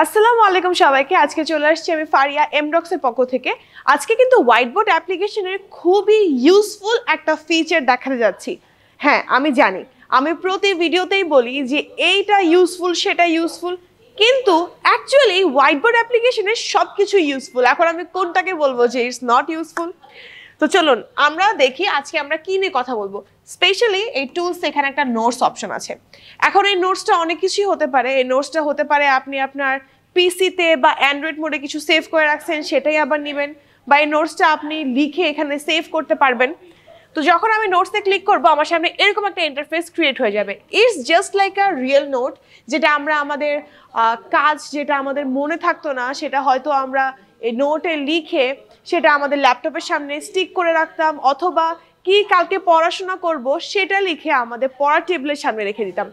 আসসালামু আলাইকুম সবাইকে। আজকে চলে আসছি আমি ফারিয়া এমডক্সের পক্ষ থেকে। আজকে কিন্তু হোয়াইট বোর্ড অ্যাপ্লিকেশনের খুবই ইউজফুল একটা ফিচার দেখাতে যাচ্ছি। হ্যাঁ, আমি জানি আমি প্রতি ভিডিওতেই বলি যে এইটা ইউজফুল সেটা ইউজফুল, কিন্তু অ্যাকচুয়ালি হোয়াইট বোর্ড অ্যাপ্লিকেশনের সব কিছু ইউজফুল। এখন আমি কোনটাকে বলবো যে ইটস নট ইউজফুল? তো চলুন আমরা দেখি আজকে আমরা কি নিয়ে কথা বলবো। স্পেশালি এই টুলস, এখানে একটা নোটস অপশন আছে। এখন এই নোটসটা অনেক কিছুই হতে পারে। এই নোটসটা হতে পারে আপনি আপনার পিসিতে বা অ্যান্ড্রয়েড মোডে কিছু সেভ করে রাখছেন, সেটাই আবার নেবেন, বা এই নোটসটা আপনি লিখে এখানে সেভ করতে পারবেন। তো যখন আমি নোটসে ক্লিক করবো আমার সামনে এরকম একটা ইন্টারফেস ক্রিয়েট হয়ে যাবে। It's just like a real note, যেটা আমরা আমাদের কাজ যেটা আমাদের মনে থাকতো না সেটা হয়তো আমরা এই নোটে লিখে সেটা আমাদের ল্যাপটপের সামনে স্টিক করে রাখতাম, অথবা কি কালকে পড়াশোনা করব সেটা লিখে আমাদের পড়ার টেবিলের সামনে রেখে দিতাম,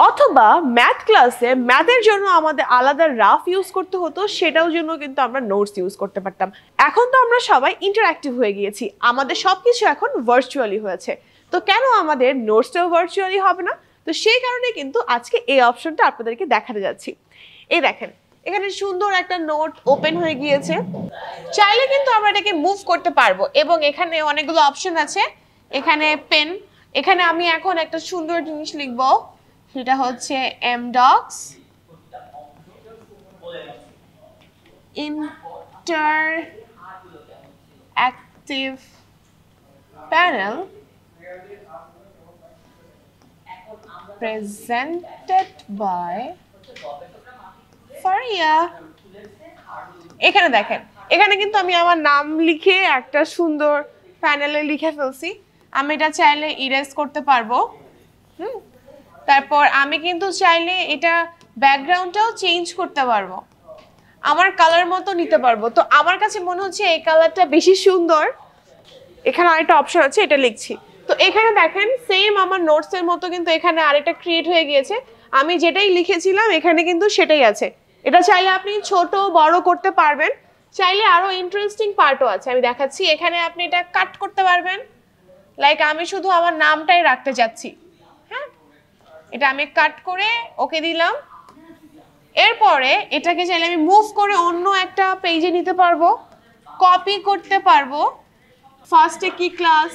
অথবা ম্যাথ ক্লাসে ম্যাথের জন্য আমাদের আলাদা রাফ ইউজ করতে হতো, সেটাও জন্য কিন্তু আমরা নোটস ইউজ করতে পারতাম। এখন তো আমরা সবাই ইন্টারঅ্যাক্টিভ হয়ে গিয়েছি, আমাদের সবকিছু এখন ভার্চুয়ালি হয়েছে, তো কেন আমাদের নোটসটাও ভার্চুয়ালি হবে না? তো সেই কারণে কিন্তু আজকে এই অপশনটা আপনাদেরকে দেখাতে যাচ্ছি। এই দেখেন, এখানে সুন্দর একটা নোট ওপেন হয়ে গিয়েছে। চাইলে কিন্তু আমরা এটাকে মুভ করতে পারবো, এবং এখানে অনেকগুলো অপশন আছে। এখানে পেন, এখানে আমি এখন একটা সুন্দর জিনিস লিখবো, সেটা হচ্ছে Amdocs interactive panel presented by Faria. এখানে দেখেন, এখানে কিন্তু আমি আমার নাম লিখে একটা সুন্দর প্যানেলে লিখে ফেলছি। আমি এটা চাইলে ইরেজ করতে পারবো। তারপর আমি কিন্তু চাইলে এটা ব্যাকগ্রাউন্ডটাও চেঞ্জ করতে পারবো, আমার কালার মতো নিতে পারবো। তো আমার কাছে মনে হচ্ছে এই কালারটা বেশি সুন্দর। এখানে আরেকটা অপশন আছে, এটা লিখছি। তো এখানে দেখেন সেম আমার নোটসের মতো কিন্তু এখানে আরেকটা ক্রিয়েট হয়ে গিয়েছে। আমি যেটাই লিখেছিলাম এখানে কিন্তু সেটাই আছে। এটা চাইলে আপনি ছোট বড় করতে পারবেন, চাইলে আরো ইন্টারেস্টিং পার্টও আছে, আমি দেখাচ্ছি। এখানে আপনি এটা কাট করতে পারবেন, লাইক আমি শুধু আমার নামটাই রাখতে চাচ্ছি। হ্যাঁ, এটা আমি কাট করে ওকে দিলাম। এরপরে এটাকে চাইলে আমি মুভ করে অন্য একটা পেজে নিতে পারবো, কপি করতে পারবো। ফার্স্টে কি ক্লাস,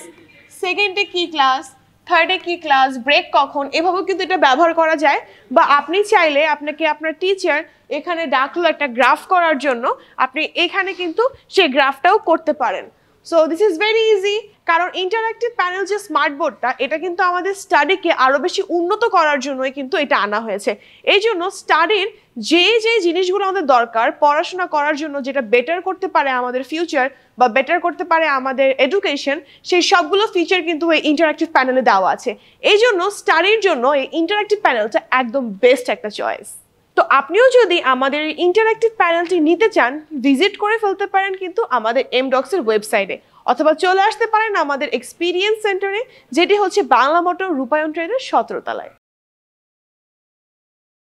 সেকেন্ডে কি ক্লাস, থার্ডে কি ক্লাস, ব্রেক কখন, এভাবেও কিন্তু এটা ব্যবহার করা যায়। বা আপনি চাইলে আপনাকে আপনার টিচার এখানে ডাকলো একটা গ্রাফ করার জন্য, আপনি এখানে কিন্তু সেই গ্রাফটাও করতে পারেন। So this is very easy, কারণ ইন্টারঅ্যাক্টিভ প্যানেল যে স্মার্ট বোর্ডটা, এটা কিন্তু আমাদের স্টাডিকে আরও বেশি উন্নত করার জন্যই কিন্তু এটা আনা হয়েছে। এই জন্য স্টাডির যে যে জিনিসগুলো আমাদের দরকার পড়াশোনা করার জন্য, যেটা বেটার করতে পারে আমাদের ফিউচার বা বেটার করতে পারে আমাদের এডুকেশন, সেই সবগুলো ফিচার কিন্তু এই ইন্টারঅ্যাক্টিভ প্যানেলে দেওয়া আছে। এই জন্য স্টাডির জন্য এই ইন্টারঅ্যাক্টিভ প্যানেলটা একদম বেস্ট একটা চয়েস। তো আপনিও যদি আমাদের এই ইন্টারঅ্যাক্টিভ প্যানেলটি নিতে চান, ভিজিট করে ফেলতে পারেন কিন্তু আমাদের এমডক্সের ওয়েবসাইটে, অথবা চলে আসতে পারেন আমাদের এক্সপিরিয়েন্স সেন্টারে, যেটি হচ্ছে বাংলা মোটর রূপায়ণ ট্রেডের 17 তলায়।